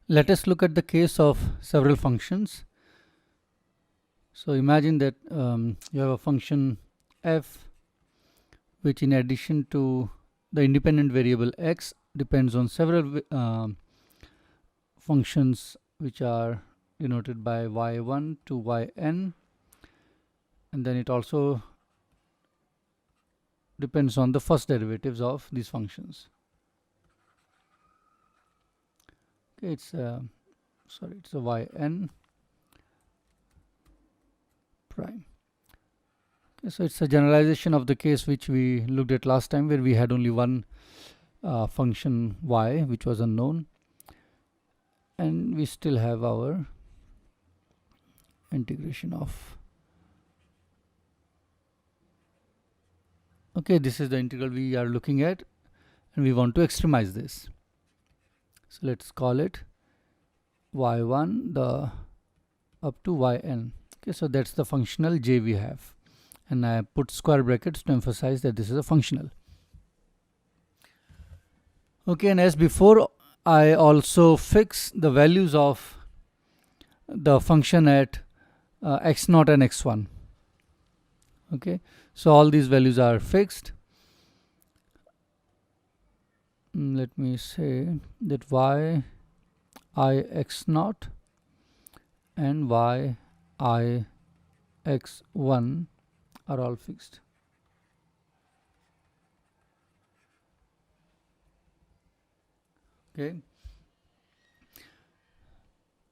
Let us look at the case of several functions. So imagine that you have a function f, which in addition to the independent variable x depends on several functions which are denoted by y1 to yn, and then it also depends on the first derivatives of these functions. Okay, it's a yn prime. Okay, so it's a generalization of the case which we looked at last time, where we had only one function y which was unknown, and we still have our integration of, okay, this is the integral we are looking at, and we want to extremize this. So let's call it y1 the up to yn. Okay, so that's the functional j we have, and I put square brackets to emphasize that this is a functional. Okay, and as before, I also fix the values of the function at x0 and x1. Okay, so all these values are fixed. Let me say that y I x0 and y I x1 are all fixed. Okay,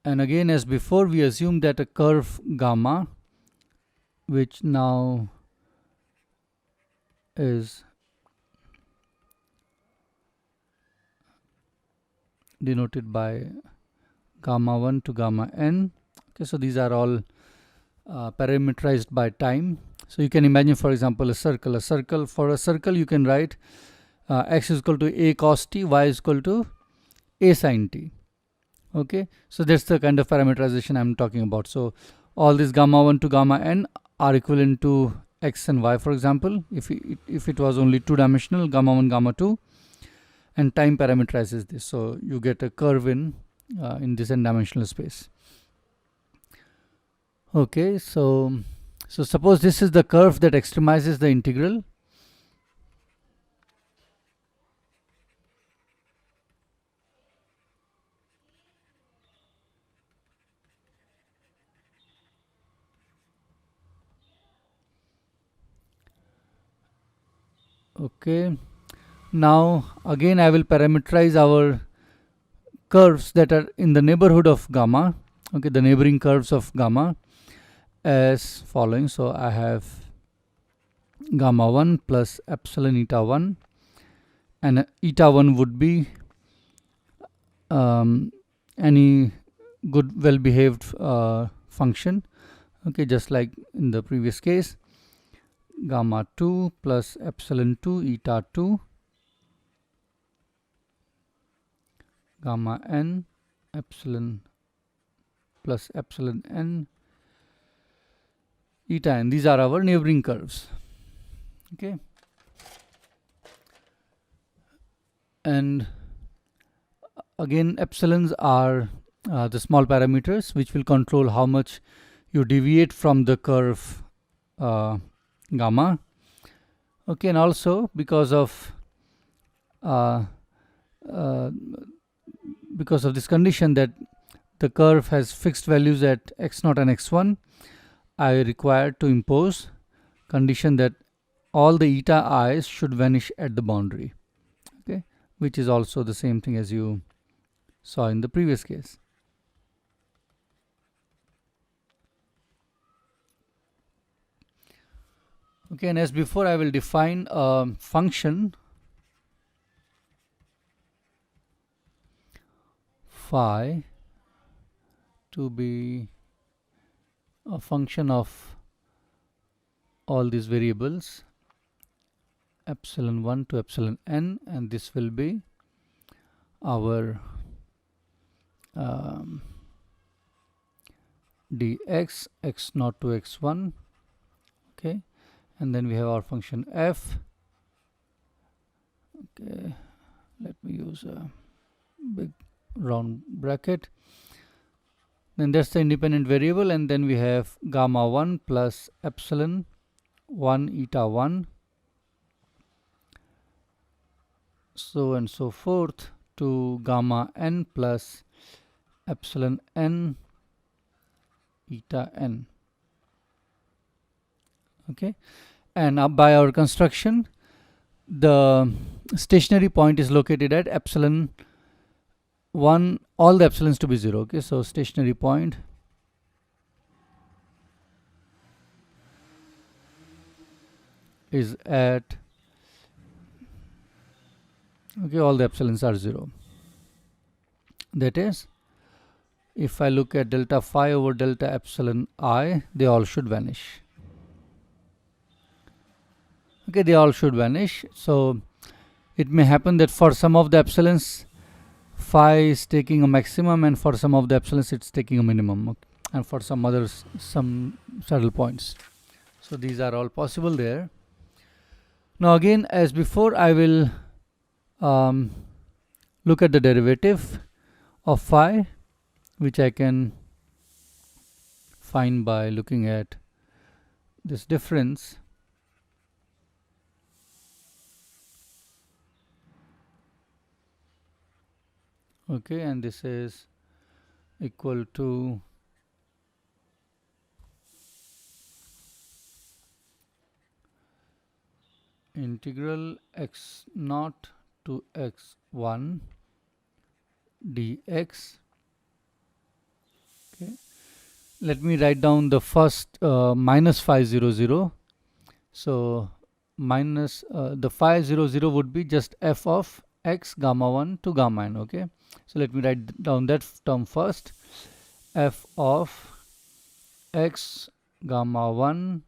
and again, as before, we assume that a curve gamma, which now is denoted by gamma 1 to gamma n. Okay, so these are all parameterized by time. So you can imagine, for example, a circle. For a circle, you can write x is equal to a cos t, y is equal to a sin t. Okay, so that's the kind of parameterization I'm talking about. So all these gamma 1 to gamma n are equivalent to x and y, for example, if it was only two-dimensional, gamma 1, gamma 2, and time parameterizes this, so you get a curve in this n-dimensional space. Okay, so suppose this is the curve that extremizes the integral. Okay, now again I will parameterize our curves that are in the neighborhood of gamma. Okay, the neighboring curves of gamma as following. So I have gamma 1 plus epsilon eta 1, and eta 1 would be any good well-behaved function. Okay, just like in the previous case, gamma 2 plus epsilon 2 eta 2, gamma n epsilon plus epsilon n eta n. These are our neighboring curves. Okay, and again, epsilons are the small parameters which will control how much you deviate from the curve gamma. Okay, and also because of this condition that the curve has fixed values at x0 and x1, I require to impose condition that all the eta i's should vanish at the boundary. Okay, which is also the same thing as you saw in the previous case. Okay, and as before, I will define a function phi to be a function of all these variables epsilon 1 to epsilon n, and this will be our dx x0 to x1. Okay, and then we have our function f. Okay, let me use a big round bracket. Then that's the independent variable, and then we have gamma 1 plus epsilon 1 eta 1, so and so forth, to gamma n plus epsilon n eta n. Okay, and by our construction, the stationary point is located at epsilon 1, all the epsilons to be 0. Okay, so stationary point is at, okay, all the epsilons are 0. That is, if I look at delta phi over delta epsilon I, they all should vanish. Okay, they all should vanish. So it may happen that for some of the epsilons phi is taking a maximum, and for some of the epsilons it's taking a minimum, okay, and for some others some saddle points. So these are all possible there. Now again, as before, I will look at the derivative of phi, which I can find by looking at this difference. Okay, and this is equal to integral x naught to x1 dx. Okay, let me write down the first minus phi 0 0. So minus the phi 0 0 would be just f of x gamma 1 to gamma n. Okay, so let me write down that term first, f of x gamma 1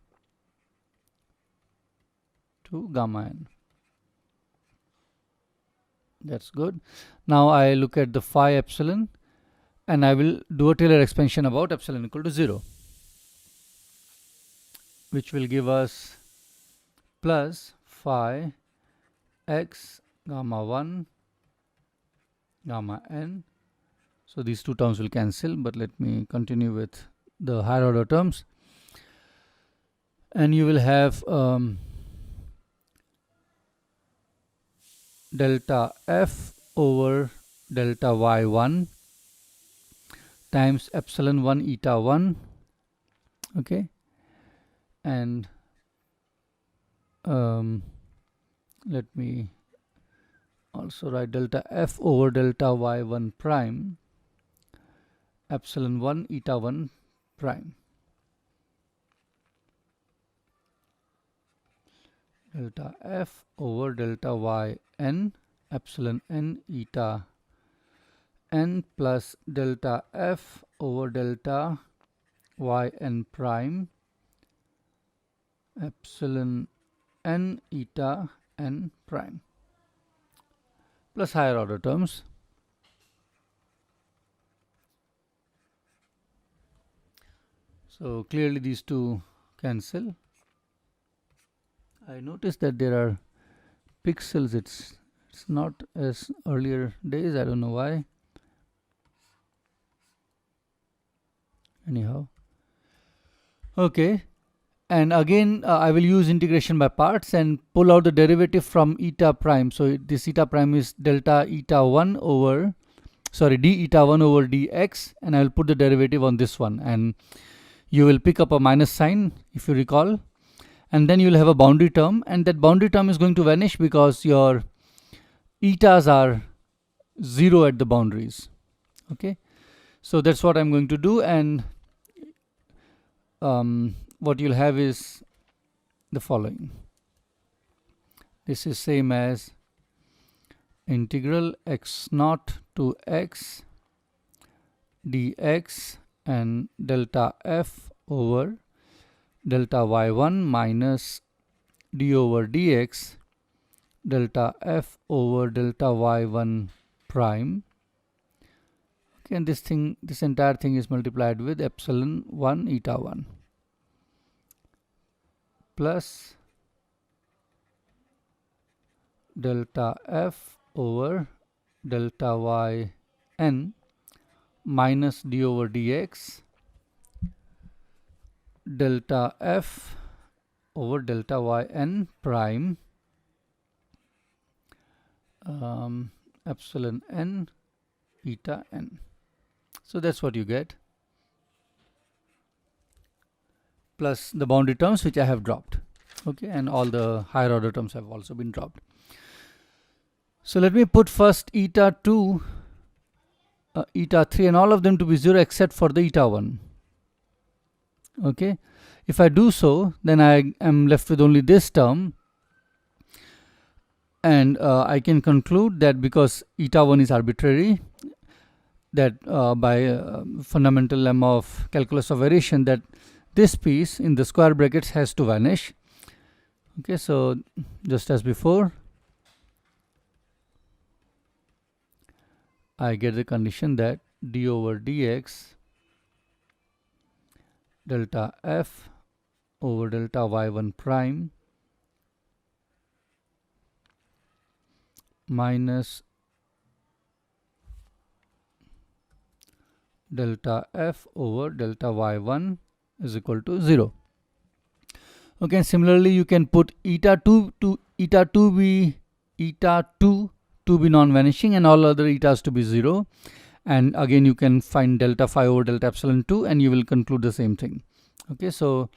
to gamma n. That's good. Now I look at the phi epsilon, and I will do a Taylor expansion about epsilon equal to 0, which will give us plus phi x gamma 1 gamma n. So these two terms will cancel, but let me continue with the higher order terms, and you will have delta f over delta y1 times epsilon 1 eta 1. Okay, and let me also write delta f over delta y1 prime epsilon 1 eta 1 prime. Delta f over delta y n epsilon n eta n plus delta f over delta y n prime epsilon n eta n prime, plus higher order terms. So clearly these two cancel. I noticed that there are pixels. It's not as earlier days. I don't know why. Anyhow, okay, and again I will use integration by parts and pull out the derivative from eta prime. So this eta prime is delta eta 1 over, sorry, d eta 1 over dx, and I will put the derivative on this one, and you will pick up a minus sign if you recall, and then you will have a boundary term, and that boundary term is going to vanish because your etas are 0 at the boundaries. Okay, so that's what I'm going to do, and what you'll have is the following. This is same as integral x naught to x dx and delta f over delta y1 minus d over dx delta f over delta y1 prime. Okay, and this entire thing is multiplied with epsilon 1 eta 1 plus delta f over delta y n minus d over dx delta f over delta yn prime epsilon n eta n. So that's what you get, plus the boundary terms which I have dropped. Okay, and all the higher order terms have also been dropped. So let me put first eta 2, eta 3 and all of them to be 0 except for the eta 1. Okay, if I do so, then I am left with only this term, and I can conclude that because eta 1 is arbitrary, that by fundamental lemma of calculus of variation, that this piece in the square brackets has to vanish. Okay, so just as before, I get the condition that d over dx delta f over delta y1 prime minus delta f over delta y1 is equal to 0. Okay, and similarly you can put eta 2 to eta 2 be non-vanishing and all other etas to be 0, and again you can find delta phi over delta epsilon 2 and you will conclude the same thing. Okay, so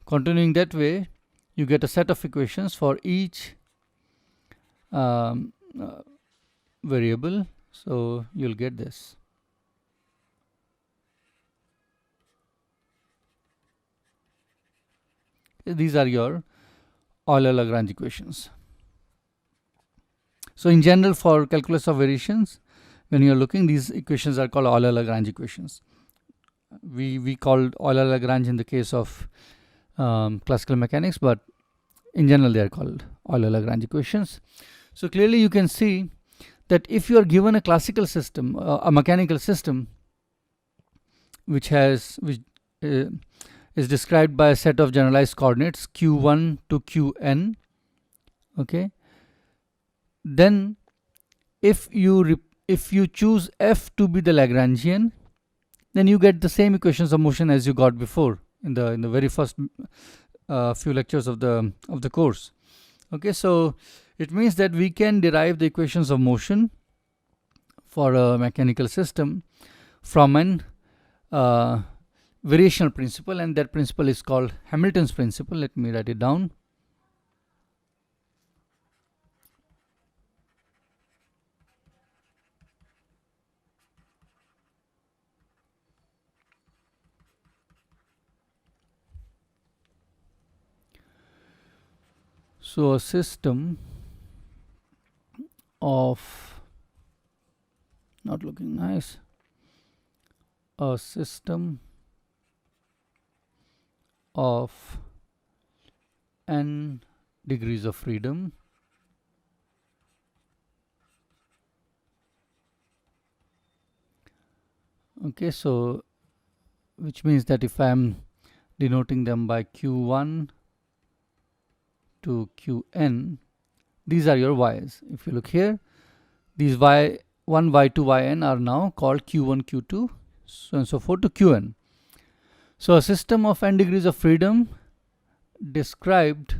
continuing that way, you get a set of equations for each variable. So you'll get this. These are your Euler-Lagrange equations. So in general, for calculus of variations, when you are looking, these equations are called Euler-Lagrange equations. We called Euler-Lagrange in the case of classical mechanics, but in general they are called Euler-Lagrange equations. So clearly you can see that if you are given a classical system, a mechanical system, which is described by a set of generalized coordinates q1 to qn, okay, then if you choose f to be the Lagrangian, then you get the same equations of motion as you got before in the very first few lectures of the course. Okay, so it means that we can derive the equations of motion for a mechanical system from an variational principle, and that principle is called Hamilton's principle. Let me write it down. So a system of, not looking nice, a system of n degrees of freedom okay, so which means that if I am denoting them by q1 to qn, these are your y's. If you look here, these y1, y2, yn are now called q1, q2, so and so forth to qn. So a system of n degrees of freedom described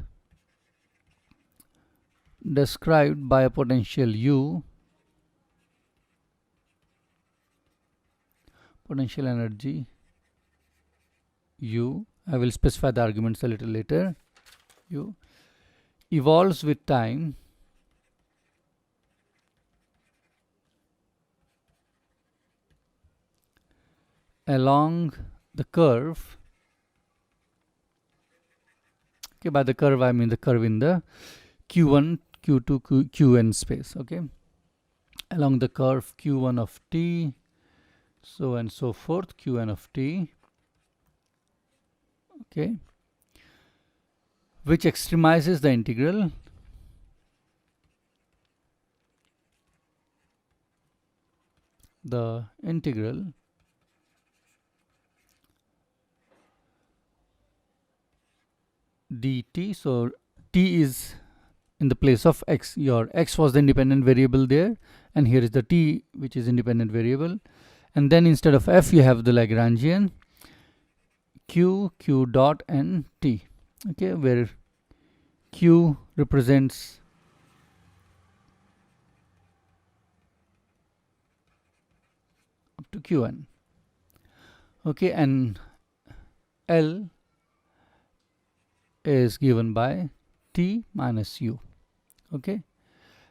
by a potential u, potential energy u, I will specify the arguments a little later, u, evolves with time along the curve. Okay, by the curve I mean the curve in the q1, q2, qn space. Okay, along the curve q1 of t, so and so forth, qn of t. Okay, which extremizes the integral dt. So t is in the place of x. Your x was the independent variable there, and here is the t, which is independent variable. And then instead of f, you have the Lagrangian q, q dot, and t. Okay, where q represents up to qn. Okay, and L is given by t minus u. Okay,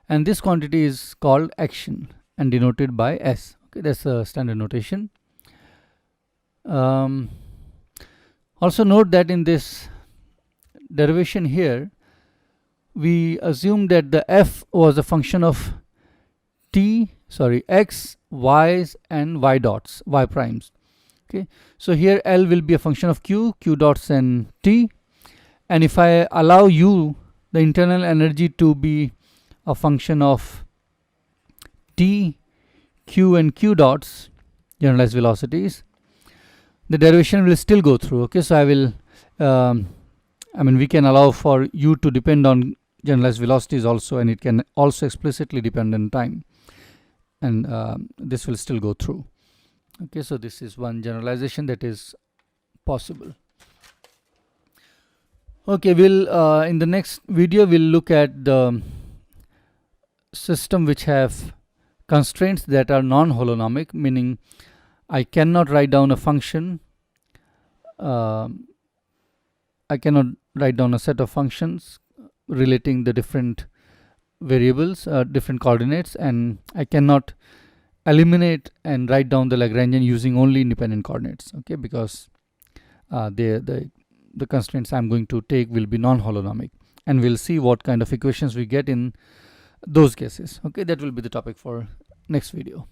and this quantity is called action and denoted by S. Okay, that's the standard notation. Also note that in this derivation here, we assume that the f was a function of x, y's, and y dots, y primes. Okay, so here L will be a function of q, q dots, and t. And if I allow u, the internal energy, to be a function of t, q, and q dots, generalized velocities, the derivation will still go through. Okay, so I will, we can allow for u to depend on generalized velocities also, and it can also explicitly depend on time, and this will still go through. Okay, so this is one generalization that is possible. Okay, we'll in the next video we'll look at the system which have constraints that are non-holonomic, meaning I cannot write down a function. I cannot write down a set of functions relating the different variables, different coordinates, and I cannot eliminate and write down the Lagrangian using only independent coordinates. Okay, because the constraints I'm going to take will be non-holonomic, and we'll see what kind of equations we get in those cases. Okay, that will be the topic for next video.